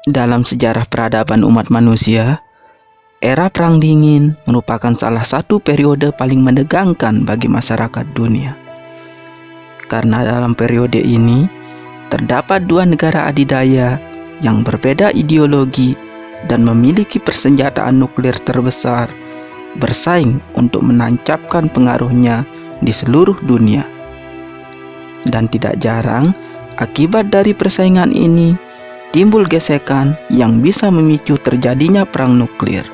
Dalam sejarah peradaban umat manusia, era Perang Dingin merupakan salah satu periode paling menegangkan bagi masyarakat dunia. Karena dalam periode ini, terdapat dua negara adidaya yang berbeda ideologi dan memiliki persenjataan nuklir terbesar bersaing untuk menancapkan pengaruhnya di seluruh dunia. Dan tidak jarang, akibat dari persaingan ini, timbul gesekan yang bisa memicu terjadinya perang nuklir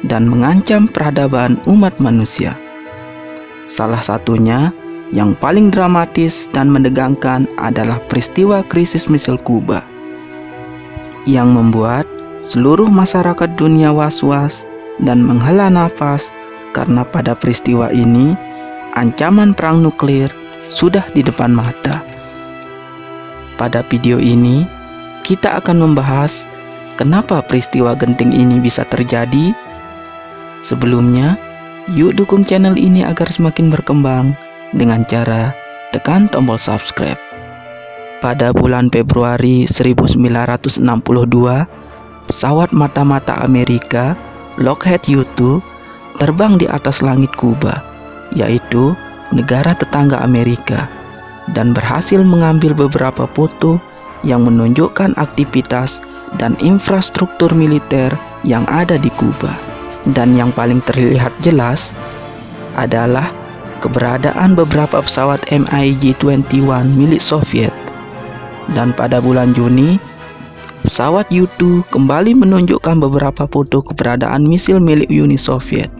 dan mengancam peradaban umat manusia. Salah satunya yang paling dramatis dan menegangkan adalah peristiwa krisis misil Kuba yang membuat seluruh masyarakat dunia was-was dan menghela nafas karena pada peristiwa ini ancaman perang nuklir sudah di depan mata. Pada video ini kita akan membahas kenapa peristiwa genting ini bisa terjadi. Sebelumnya, yuk dukung channel ini agar semakin berkembang dengan cara tekan tombol subscribe. Pada bulan Februari 1962, pesawat mata-mata Amerika Lockheed U-2 terbang di atas langit Kuba, yaitu negara tetangga Amerika, dan berhasil mengambil beberapa foto yang menunjukkan aktivitas dan infrastruktur militer yang ada di Kuba. Dan yang paling terlihat jelas adalah keberadaan beberapa pesawat MiG-21 milik Soviet. Dan pada bulan Juni, pesawat U-2 kembali menunjukkan beberapa foto keberadaan misil milik Uni Soviet.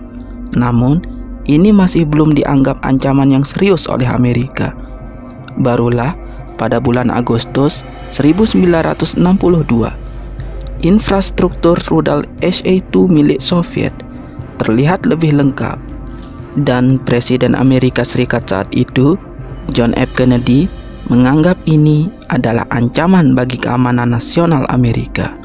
Namun, ini masih belum dianggap ancaman yang serius oleh Amerika. Barulah pada bulan Agustus 1962, infrastruktur rudal SA-2 milik Soviet terlihat lebih lengkap, dan Presiden Amerika Serikat saat itu, John F. Kennedy, menganggap ini adalah ancaman bagi keamanan nasional Amerika.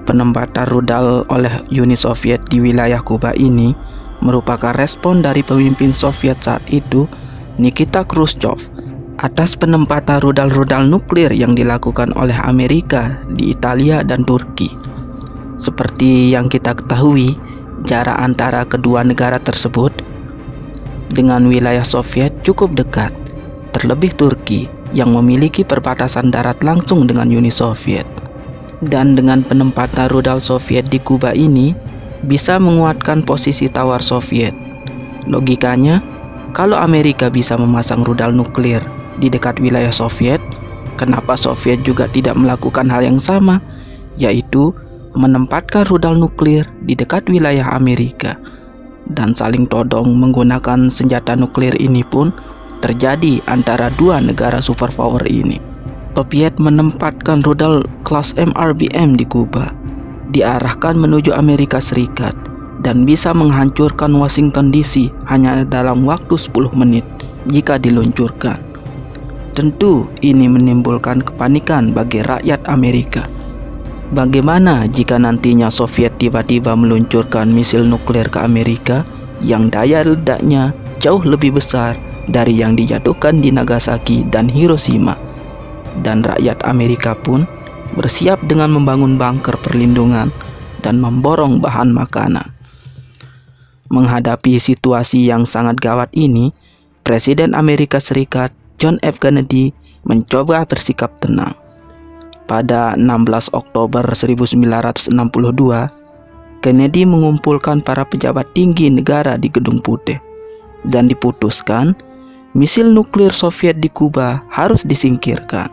Penempatan rudal oleh Uni Soviet di wilayah Kuba ini merupakan respon dari pemimpin Soviet saat itu, Nikita Khrushchev, atas penempatan rudal-rudal nuklir yang dilakukan oleh Amerika di Italia dan Turki. Seperti yang kita ketahui, jarak antara kedua negara tersebut dengan wilayah Soviet cukup dekat, terlebih Turki yang memiliki perbatasan darat langsung dengan Uni Soviet. Dan dengan penempatan rudal Soviet di Kuba ini bisa menguatkan posisi tawar Soviet. Logikanya, kalau Amerika bisa memasang rudal nuklir di dekat wilayah Soviet, kenapa Soviet juga tidak melakukan hal yang sama, yaitu menempatkan rudal nuklir di dekat wilayah Amerika. Dan saling todong menggunakan senjata nuklir ini pun terjadi antara dua negara superpower ini. Soviet menempatkan rudal kelas MRBM di Kuba, diarahkan menuju Amerika Serikat, dan bisa menghancurkan Washington DC hanya dalam waktu 10 menit jika diluncurkan. Tentu ini menimbulkan kepanikan bagi rakyat Amerika. Bagaimana jika nantinya Soviet tiba-tiba meluncurkan misil nuklir ke Amerika yang daya ledaknya jauh lebih besar dari yang dijatuhkan di Nagasaki dan Hiroshima? Dan rakyat Amerika pun bersiap dengan membangun bunker perlindungan dan memborong bahan makanan. Menghadapi situasi yang sangat gawat ini, Presiden Amerika Serikat John F. Kennedy mencoba bersikap tenang. Pada 16 Oktober 1962, Kennedy mengumpulkan para pejabat tinggi negara di Gedung Putih dan diputuskan misil nuklir Soviet di Kuba harus disingkirkan.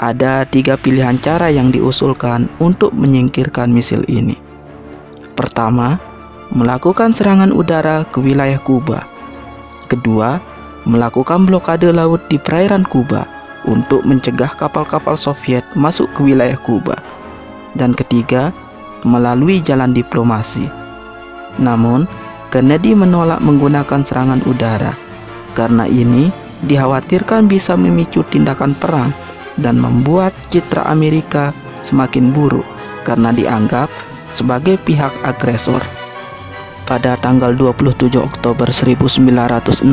Ada 3 pilihan cara yang diusulkan untuk menyingkirkan misil ini. Pertama, melakukan serangan udara ke wilayah Kuba. Kedua, melakukan blokade laut di perairan Kuba untuk mencegah kapal-kapal Soviet masuk ke wilayah Kuba. Dan ketiga, melalui jalan diplomasi. Namun, Kennedy menolak menggunakan serangan udara karena ini dikhawatirkan bisa memicu tindakan perang dan membuat citra Amerika semakin buruk karena dianggap sebagai pihak agresor. Pada tanggal 27 Oktober 1962,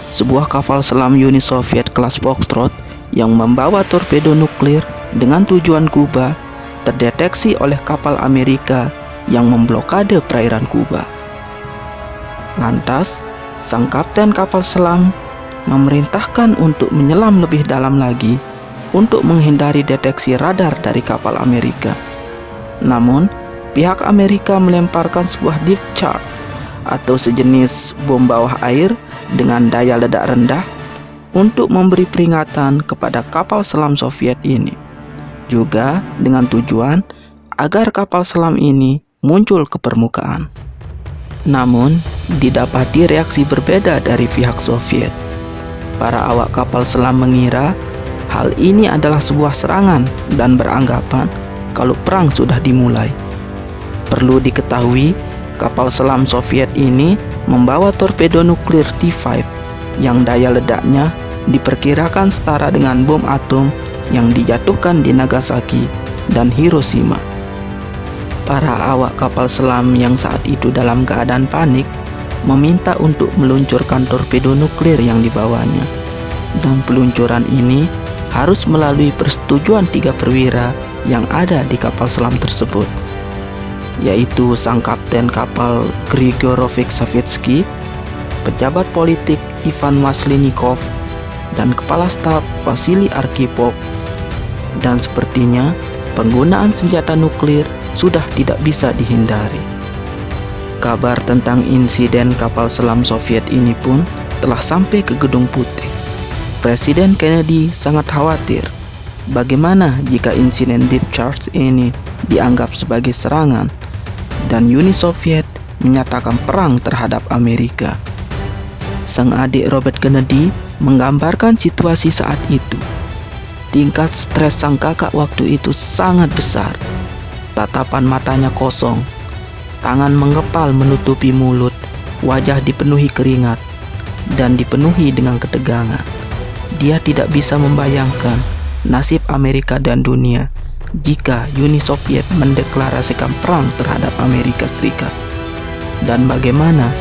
sebuah kapal selam Uni Soviet kelas Foxtrot yang membawa torpedo nuklir dengan tujuan Kuba terdeteksi oleh kapal Amerika yang memblokade perairan Kuba. Lantas, sang kapten kapal selam memerintahkan untuk menyelam lebih dalam lagi untuk menghindari deteksi radar dari kapal Amerika. Namun, pihak Amerika melemparkan sebuah depth charge atau sejenis bom bawah air dengan daya ledak rendah untuk memberi peringatan kepada kapal selam Soviet ini, juga dengan tujuan agar kapal selam ini muncul ke permukaan. Namun, didapati reaksi berbeda dari pihak Soviet. Para awak kapal selam mengira hal ini adalah sebuah serangan dan beranggapan kalau perang sudah dimulai. Perlu diketahui, kapal selam Soviet ini membawa torpedo nuklir T5 yang daya ledaknya diperkirakan setara dengan bom atom yang dijatuhkan di Nagasaki dan Hiroshima. Para awak kapal selam yang saat itu dalam keadaan panik meminta untuk meluncurkan torpedo nuklir yang dibawanya, dan peluncuran ini harus melalui persetujuan 3 perwira yang ada di kapal selam tersebut, yaitu sang kapten kapal Grigorovich Savitsky, pejabat politik Ivan Maslenikov, dan kepala staf Vasily Arkhipov. Dan sepertinya penggunaan senjata nuklir sudah tidak bisa dihindari. Kabar tentang insiden kapal selam Soviet ini pun telah sampai ke Gedung Putih. Presiden Kennedy sangat khawatir bagaimana jika insiden deep charge ini dianggap sebagai serangan dan Uni Soviet menyatakan perang terhadap Amerika. Sang adik Robert Kennedy menggambarkan situasi saat itu. Tingkat stres sang kakak waktu itu sangat besar. Tatapan matanya kosong, tangan mengepal menutupi mulut, wajah dipenuhi keringat, dan dipenuhi dengan ketegangan. Dia tidak bisa membayangkan nasib Amerika dan dunia jika Uni Soviet mendeklarasikan perang terhadap Amerika Serikat. Dan bagaimana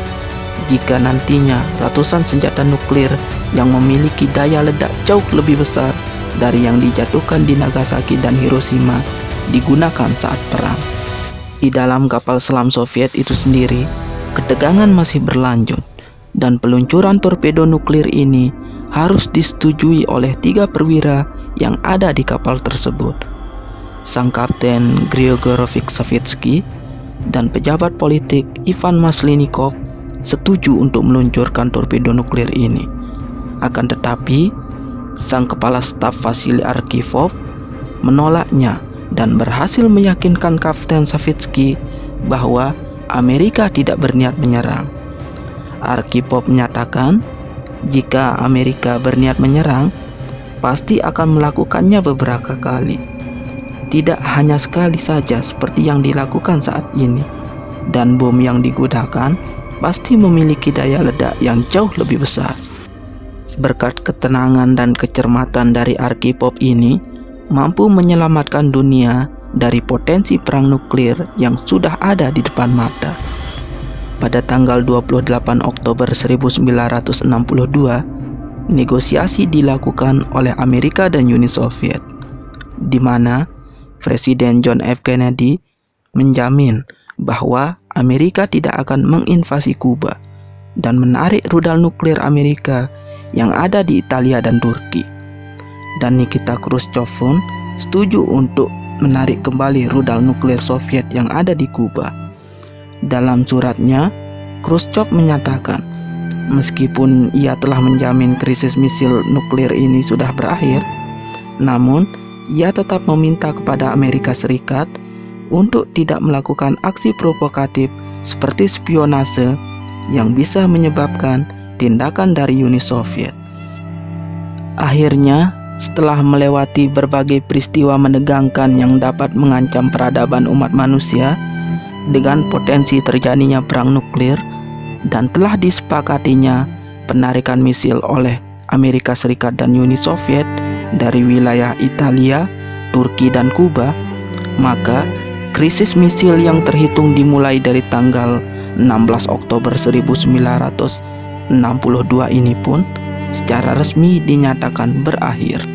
jika nantinya ratusan senjata nuklir yang memiliki daya ledak jauh lebih besar dari yang dijatuhkan di Nagasaki dan Hiroshima digunakan saat perang. Di dalam kapal selam Soviet itu sendiri, ketegangan masih berlanjut, dan peluncuran torpedo nuklir ini harus disetujui oleh 3 perwira yang ada di kapal tersebut. Sang kapten Grigorovich Savitsky dan pejabat politik Ivan Maslenikov setuju untuk meluncurkan torpedo nuklir ini. Akan tetapi, sang kepala staf Vasily Arkhipov menolaknya dan berhasil meyakinkan Kapten Savitsky bahwa Amerika tidak berniat menyerang. Arkhipov menyatakan jika Amerika berniat menyerang, pasti akan melakukannya beberapa kali, tidak hanya sekali saja seperti yang dilakukan saat ini, dan bom yang digunakan pasti memiliki daya ledak yang jauh lebih besar. Berkat ketenangan dan kecermatan dari Arkhipov ini, mampu menyelamatkan dunia dari potensi perang nuklir yang sudah ada di depan mata. Pada tanggal 28 Oktober 1962, negosiasi dilakukan oleh Amerika dan Uni Soviet, di mana Presiden John F. Kennedy menjamin bahwa Amerika tidak akan menginvasi Kuba dan menarik rudal nuklir Amerika yang ada di Italia dan Turki. Dan Nikita Khrushchev pun setuju untuk menarik kembali rudal nuklir Soviet yang ada di Kuba. Dalam suratnya, Khrushchev menyatakan, meskipun ia telah menjamin krisis misil nuklir ini sudah berakhir, namun ia tetap meminta kepada Amerika Serikat untuk tidak melakukan aksi provokatif seperti spionase yang bisa menyebabkan tindakan dari Uni Soviet. Akhirnya, setelah melewati berbagai peristiwa menegangkan yang dapat mengancam peradaban umat manusia dengan potensi terjadinya perang nuklir, dan telah disepakatinya penarikan misil oleh Amerika Serikat dan Uni Soviet dari wilayah Italia, Turki, dan Kuba, maka krisis misil yang terhitung dimulai dari tanggal 16 Oktober 1962 ini pun secara resmi dinyatakan berakhir.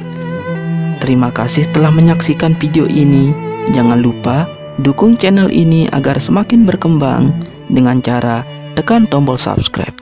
Terima kasih telah menyaksikan video ini. Jangan lupa dukung channel ini agar semakin berkembang dengan cara tekan tombol subscribe.